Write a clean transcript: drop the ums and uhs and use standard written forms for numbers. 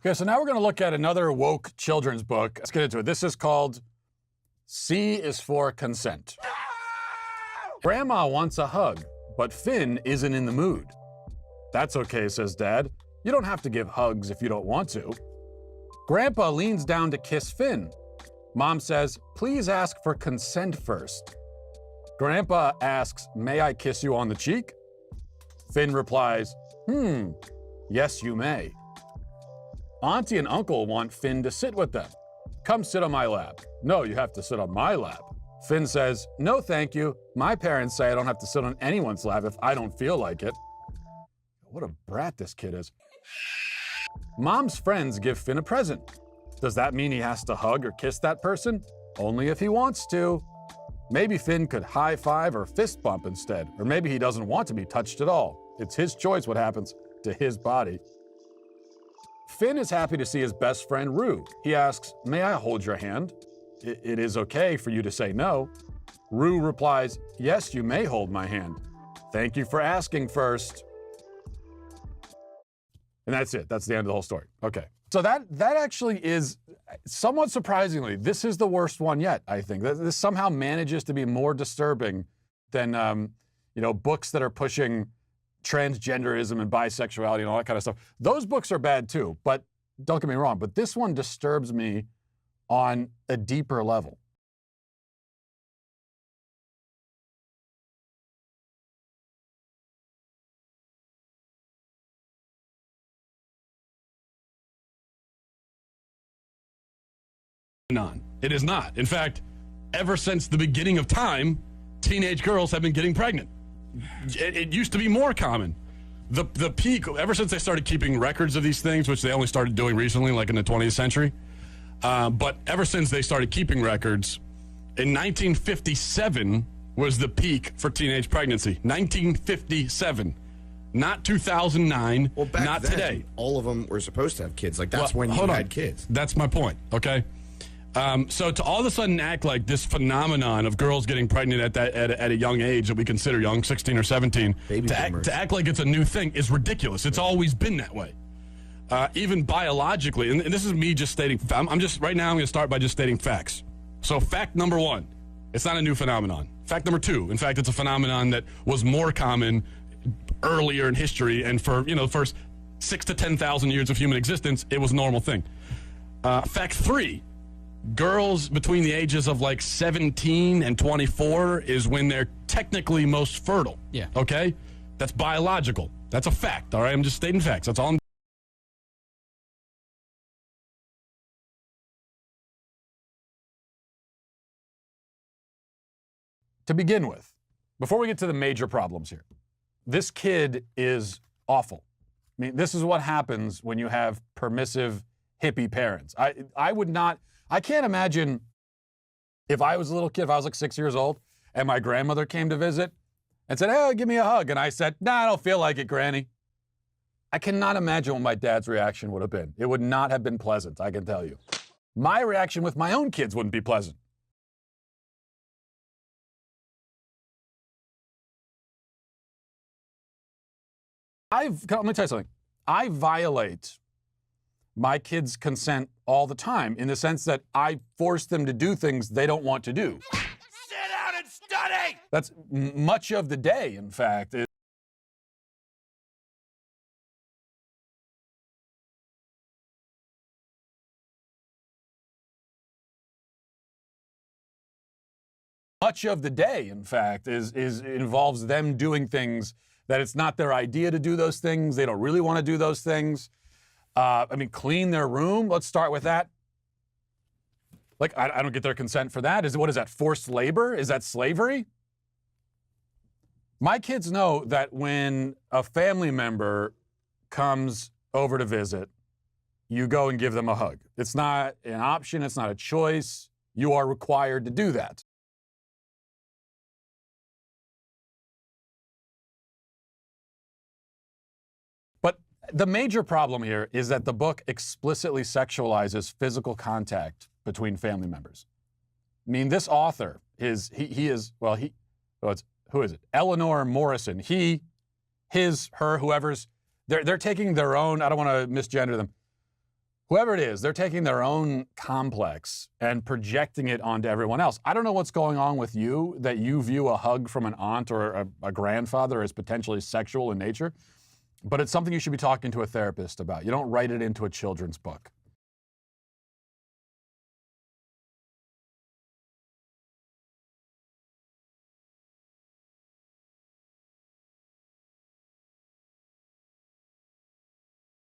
Okay, so now we're going to look at another woke children's book. Let's get into it. This is called C is for Consent. No! Grandma wants a hug, but Finn isn't in the mood. That's okay, says Dad. You don't have to give hugs if you don't want to. Grandpa leans down to kiss Finn. Mom says, please ask for consent first. Grandpa asks, may I kiss you on the cheek? Finn replies, yes, you may. Auntie and Uncle want Finn to sit with them. Come sit on my lap. No, you have to sit on my lap. Finn says, no, thank you. My parents say I don't have to sit on anyone's lap if I don't feel like it. What a brat this kid is. Mom's friends give Finn a present. Does that mean he has to hug or kiss that person? Only if he wants to. Maybe Finn could high five or fist bump instead, or maybe he doesn't want to be touched at all. It's his choice what happens to his body. Finn is happy to see his best friend, Rue. He asks, may I hold your hand? It is okay for you to say no. Rue replies, yes, you may hold my hand. Thank you for asking first. And that's it. That's the end of the whole story. Okay. So that actually is, somewhat surprisingly, this is the worst one yet, I think. This somehow manages to be more disturbing than, books that are pushing transgenderism and bisexuality and all that kind of stuff. Those books are bad too, but don't get me wrong, but this one disturbs me on a deeper level. It is not. In fact, ever since the beginning of time, teenage girls have been getting pregnant. It used to be more common. The peak, ever since they started keeping records of these things, which they only started doing recently, like in the 20th century, but ever since they started keeping records, in 1957 was the peak for teenage pregnancy. 1957. Not 2009, well, back not then, today. All of them were supposed to have kids. Like, that's when you had kids. That's my point, okay? So to all of a sudden act like this phenomenon of girls getting pregnant at a young age that we consider young, 16 or 17, to act like it's a new thing is ridiculous. It's always been that way. Even biologically, and this is me just stating, right now I'm going to start by just stating facts. So fact number one, it's not a new phenomenon. Fact number two, in fact, it's a phenomenon that was more common earlier in history, and for, the first 6,000 to 10,000 years of human existence, it was a normal thing. Fact three, girls between the ages of like 17 and 24 is when they're technically most fertile. Yeah. Okay? That's biological. That's a fact, all right? I'm just stating facts. That's all I'm To begin with, before we get to the major problems here, this kid is awful. I mean, this is what happens when you have permissive hippie parents. I can't imagine if I was a little kid, if I was like 6 years old, and my grandmother came to visit and said, hey, give me a hug. And I said, nah, I don't feel like it, Granny. I cannot imagine what my dad's reaction would have been. It would not have been pleasant, I can tell you. My reaction with my own kids wouldn't be pleasant. Let me tell you something. I violate my kids' consent all the time in the sense that I force them to do things they don't want to do. Sit down and study! That's much of the day, in fact. Much of the day, in fact, involves them doing things that it's not their idea to do those things. They don't really want to do those things. Clean their room. Let's start with that. Like, I don't get their consent for that. What is that, forced labor? Is that slavery? My kids know that when a family member comes over to visit, you go and give them a hug. It's not an option. It's not a choice. You are required to do that. The major problem here is that the book explicitly sexualizes physical contact between family members. I mean, this author who is it? Eleanor Morrison. He, his, her, whoever's, they're taking their own, I don't want to misgender them, Whoever it is, they're taking their own complex and projecting it onto everyone else. I don't know what's going on with you, that you view a hug from an aunt or a grandfather as potentially sexual in nature, but it's something you should be talking to a therapist about. You don't write it into a children's book.